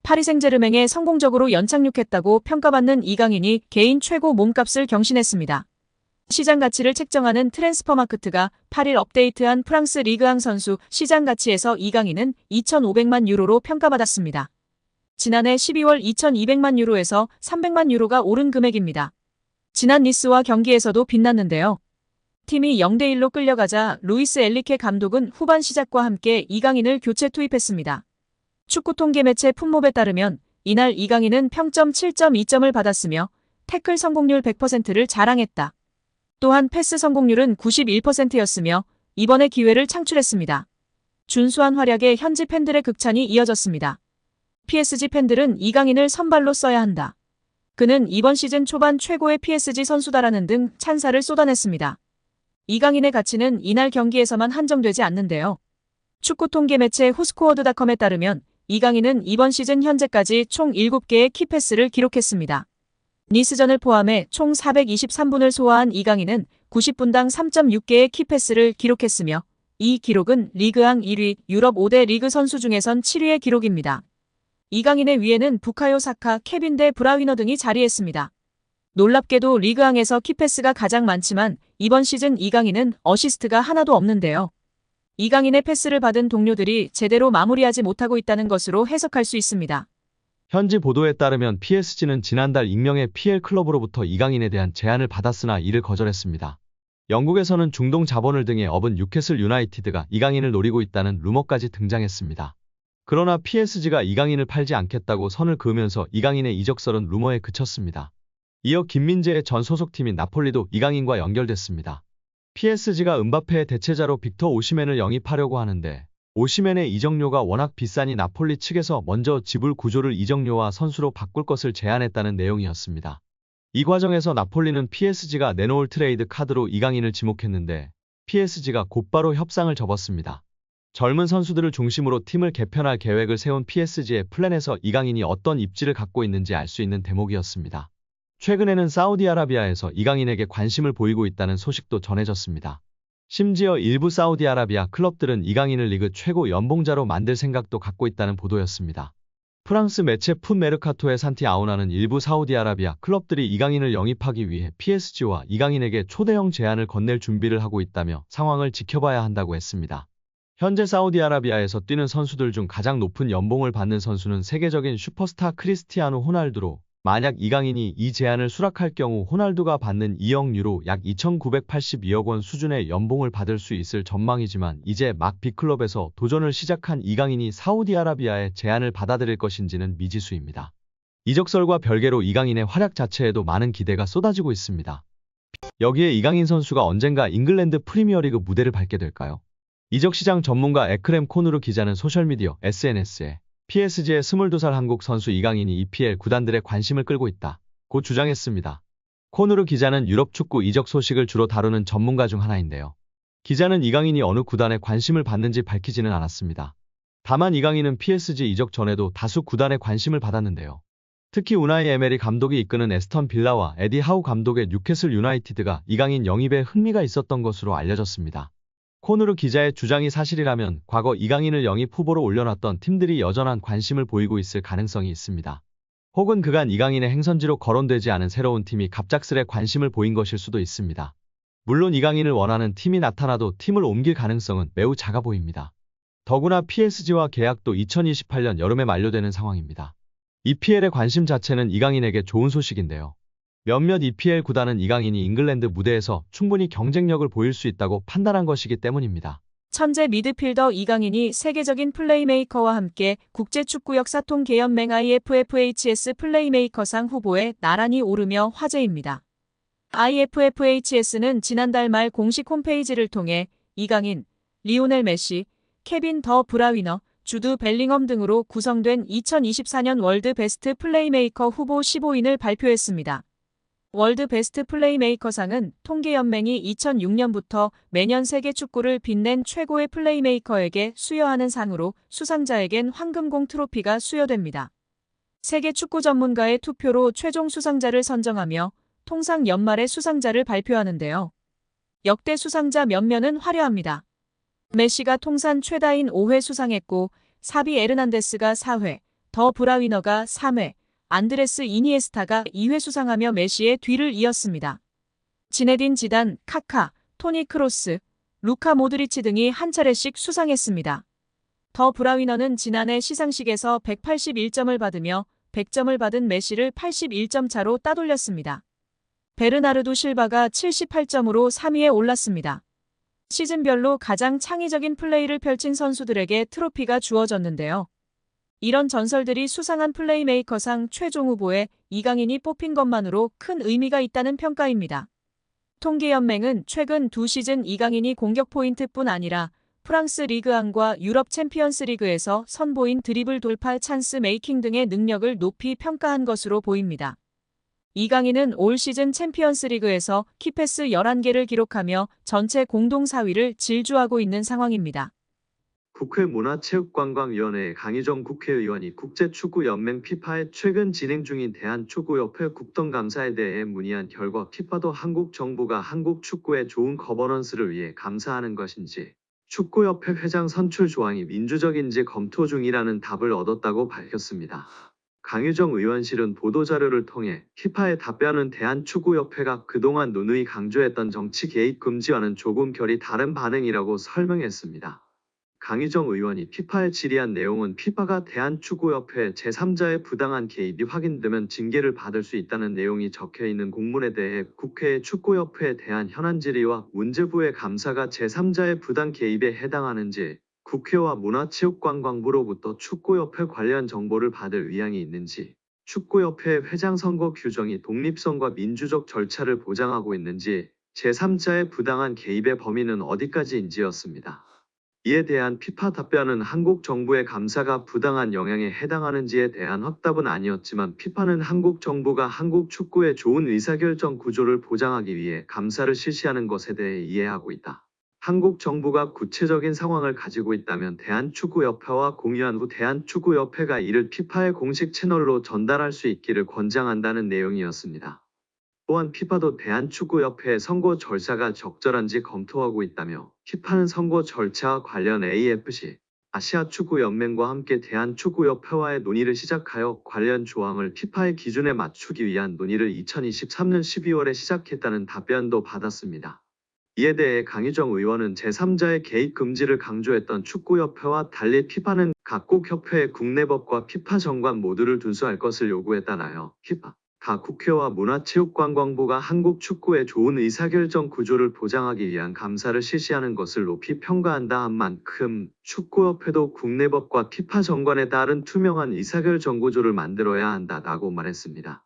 파리 생제르맹에 성공적으로 연착륙했다고 평가받는 이강인이 개인 최고 몸값을 경신했습니다. 시장 가치를 책정하는 트랜스퍼마크트가 8일 업데이트한 프랑스 리그앙 선수 시장 가치에서 이강인은 2,500만 유로로 평가받았습니다. 지난해 12월 2,200만 유로에서 300만 유로가 오른 금액입니다. 지난 니스와 경기에서도 빛났는데요. 팀이 0대1로 끌려가자 루이스 엘리케 감독은 후반 시작과 함께 이강인을 교체 투입했습니다. 축구 통계 매체 풋몹에 따르면 이날 이강인은 평점 7.2점을 받았으며 태클 성공률 100%를 자랑했다. 또한 패스 성공률은 91%였으며 이번에 기회를 창출했습니다. 준수한 활약에 현지 팬들의 극찬이 이어졌습니다. PSG 팬들은 이강인을 선발로 써야 한다. 그는 이번 시즌 초반 최고의 PSG 선수다라는 등 찬사를 쏟아냈습니다. 이강인의 가치는 이날 경기에서만 한정되지 않는데요. 축구 통계 매체 후스코어드닷컴에 따르면 이강인은 이번 시즌 현재까지 총 7개의 키패스를 기록했습니다. 니스전을 포함해 총 423분을 소화한 이강인은 90분당 3.6개의 키패스를 기록했으며 이 기록은 리그앙 1위, 유럽 5대 리그 선수 중에선 7위의 기록입니다. 이강인의 위에는 부카요 사카, 케빈 데 브라위너 등이 자리했습니다. 놀랍게도 리그앙에서 키패스가 가장 많지만 이번 시즌 이강인은 어시스트가 하나도 없는데요. 이강인의 패스를 받은 동료들이 제대로 마무리하지 못하고 있다는 것으로 해석할 수 있습니다. 현지 보도에 따르면 PSG는 지난달 익명의 PL 클럽으로부터 이강인에 대한 제안을 받았으나 이를 거절했습니다. 영국에서는 중동 자본을 등에 업은 뉴캐슬 유나이티드가 이강인을 노리고 있다는 루머까지 등장했습니다. 그러나 PSG가 이강인을 팔지 않겠다고 선을 그으면서 이강인의 이적설은 루머에 그쳤습니다. 이어 김민재의 전 소속팀인 나폴리도 이강인과 연결됐습니다. PSG가 음바페의 대체자로 빅터 오시멘을 영입하려고 하는데 오시멘의 이적료가 워낙 비싸니 나폴리 측에서 먼저 지불 구조를 이적료와 선수로 바꿀 것을 제안했다는 내용이었습니다. 이 과정에서 나폴리는 PSG가 내놓을 트레이드 카드로 이강인을 지목했는데 PSG가 곧바로 협상을 접었습니다. 젊은 선수들을 중심으로 팀을 개편할 계획을 세운 PSG의 플랜에서 이강인이 어떤 입지를 갖고 있는지 알 수 있는 대목이었습니다. 최근에는 사우디아라비아에서 이강인에게 관심을 보이고 있다는 소식도 전해졌습니다. 심지어 일부 사우디아라비아 클럽들은 이강인을 리그 최고 연봉자로 만들 생각도 갖고 있다는 보도였습니다. 프랑스 매체 풋 메르카토의 산티 아우나는 일부 사우디아라비아 클럽들이 이강인을 영입하기 위해 PSG와 이강인에게 초대형 제안을 건넬 준비를 하고 있다며 상황을 지켜봐야 한다고 했습니다. 현재 사우디아라비아에서 뛰는 선수들 중 가장 높은 연봉을 받는 선수는 세계적인 슈퍼스타 크리스티아노 호날두로 만약 이강인이 이 제안을 수락할 경우 호날두가 받는 2억 유로 약 2,982억 원 수준의 연봉을 받을 수 있을 전망이지만 이제 막 B클럽에서 도전을 시작한 이강인이 사우디아라비아의 제안을 받아들일 것인지는 미지수입니다. 이적설과 별개로 이강인의 활약 자체에도 많은 기대가 쏟아지고 있습니다. 여기에 이강인 선수가 언젠가 잉글랜드 프리미어리그 무대를 밟게 될까요? 이적시장 전문가 에크렘 코누르 기자는 소셜미디어 SNS에 PSG의 22살 한국 선수 이강인이 EPL 구단들의 관심을 끌고 있다 고 주장했습니다. 코누르 기자는 유럽 축구 이적 소식을 주로 다루는 전문가 중 하나인데요. 기자는 이강인이 어느 구단에 관심을 받는지 밝히지는 않았습니다. 다만 이강인은 PSG 이적 전에도 다수 구단에 관심을 받았는데요. 특히 우나이 에메리 감독이 이끄는 에스턴 빌라와 에디 하우 감독의 뉴캐슬 유나이티드가 이강인 영입에 흥미가 있었던 것으로 알려졌습니다. 코누르 기자의 주장이 사실이라면 과거 이강인을 영입 후보로 올려놨던 팀들이 여전한 관심을 보이고 있을 가능성이 있습니다. 혹은 그간 이강인의 행선지로 거론되지 않은 새로운 팀이 갑작스레 관심을 보인 것일 수도 있습니다. 물론 이강인을 원하는 팀이 나타나도 팀을 옮길 가능성은 매우 작아 보입니다. 더구나 PSG와 계약도 2028년 여름에 만료되는 상황입니다. EPL의 관심 자체는 이강인에게 좋은 소식인데요. 몇몇 EPL 구단은 이강인이 잉글랜드 무대에서 충분히 경쟁력을 보일 수 있다고 판단한 것이기 때문입니다. 천재 미드필더 이강인이 세계적인 플레이메이커와 함께 국제축구역사통계연맹 IFFHS 플레이메이커상 후보에 나란히 오르며 화제입니다. IFFHS는 지난달 말 공식 홈페이지를 통해 이강인, 리오넬 메시, 케빈 더 브라위너, 주드 벨링엄 등으로 구성된 2024년 월드 베스트 플레이메이커 후보 15인을 발표했습니다. 월드 베스트 플레이메이커상은 통계연맹이 2006년부터 매년 세계 축구를 빛낸 최고의 플레이메이커에게 수여하는 상으로 수상자에겐 황금공 트로피가 수여됩니다. 세계 축구 전문가의 투표로 최종 수상자를 선정하며 통상 연말에 수상자를 발표하는데요. 역대 수상자 면면은 화려합니다. 메시가 통산 최다인 5회 수상했고 사비 에르난데스가 4회, 더 브라위너가 3회, 안드레스 이니에스타가 2회 수상하며 메시의 뒤를 이었습니다. 지네딘 지단, 카카, 토니 크로스, 루카 모드리치 등이 한 차례씩 수상했습니다. 더 브라위너는 지난해 시상식에서 181점을 받으며 100점을 받은 메시를 81점 차로 따돌렸습니다. 베르나르도 실바가 78점으로 3위에 올랐습니다. 시즌별로 가장 창의적인 플레이를 펼친 선수들에게 트로피가 주어졌는데요. 이런 전설들이 수상한 플레이메이커상 최종 후보에 이강인이 뽑힌 것만으로 큰 의미가 있다는 평가입니다. 통계연맹은 최근 2시즌 이강인이 공격 포인트뿐 아니라 프랑스 리그앙과 유럽 챔피언스 리그에서 선보인 드리블 돌파 찬스 메이킹 등의 능력을 높이 평가한 것으로 보입니다. 이강인은 올 시즌 챔피언스 리그에서 키패스 11개를 기록하며 전체 공동 4위를 질주하고 있는 상황입니다. 국회 문화체육관광위원회 강희정 국회의원이 국제축구연맹 피파에 최근 진행 중인 대한축구협회 국정감사에 대해 문의한 결과 피파도 한국 정부가 한국 축구의 좋은 거버넌스를 위해 감사하는 것인지 축구협회 회장 선출 조항이 민주적인지 검토 중이라는 답을 얻었다고 밝혔습니다. 강희정 의원실은 보도자료를 통해 피파의 답변은 대한축구협회가 그동안 누누이 강조했던 정치 개입 금지와는 조금 결이 다른 반응이라고 설명했습니다. 강희정 의원이 피파에 질의한 내용은 피파가 대한축구협회 제3자의 부당한 개입이 확인되면 징계를 받을 수 있다는 내용이 적혀있는 공문에 대해 국회의 축구협회에 대한 현안 질의와 문제부의 감사가 제3자의 부당 개입에 해당하는지 국회와 문화체육관광부로부터 축구협회 관련 정보를 받을 의향이 있는지 축구협회 회장 선거 규정이 독립성과 민주적 절차를 보장하고 있는지 제3자의 부당한 개입의 범위는 어디까지인지였습니다. 이에 대한 피파 답변은 한국 정부의 감사가 부당한 영향에 해당하는지에 대한 확답은 아니었지만 피파는 한국 정부가 한국 축구의 좋은 의사결정 구조를 보장하기 위해 감사를 실시하는 것에 대해 이해하고 있다. 한국 정부가 구체적인 상황을 가지고 있다면 대한축구협회와 공유한 후 대한축구협회가 이를 피파의 공식 채널로 전달할 수 있기를 권장한다는 내용이었습니다. 또한 피파도 대한축구협회의 선거 절차가 적절한지 검토하고 있다며 피파는 선거 절차와 관련 AFC, 아시아축구연맹과 함께 대한축구협회와의 논의를 시작하여 관련 조항을 피파의 기준에 맞추기 위한 논의를 2023년 12월에 시작했다는 답변도 받았습니다. 이에 대해 강희정 의원은 제3자의 개입 금지를 강조했던 축구협회와 달리 피파는 각국 협회의 국내법과 피파 정관 모두를 준수할 것을 요구했다나요. 피파 각 국회와 문화체육관광부가 한국 축구의 좋은 의사결정 구조를 보장하기 위한 감사를 실시하는 것을 높이 평가한다 한 만큼 축구협회도 국내법과 피파 정관에 따른 투명한 의사결정 구조를 만들어야 한다라고 말했습니다.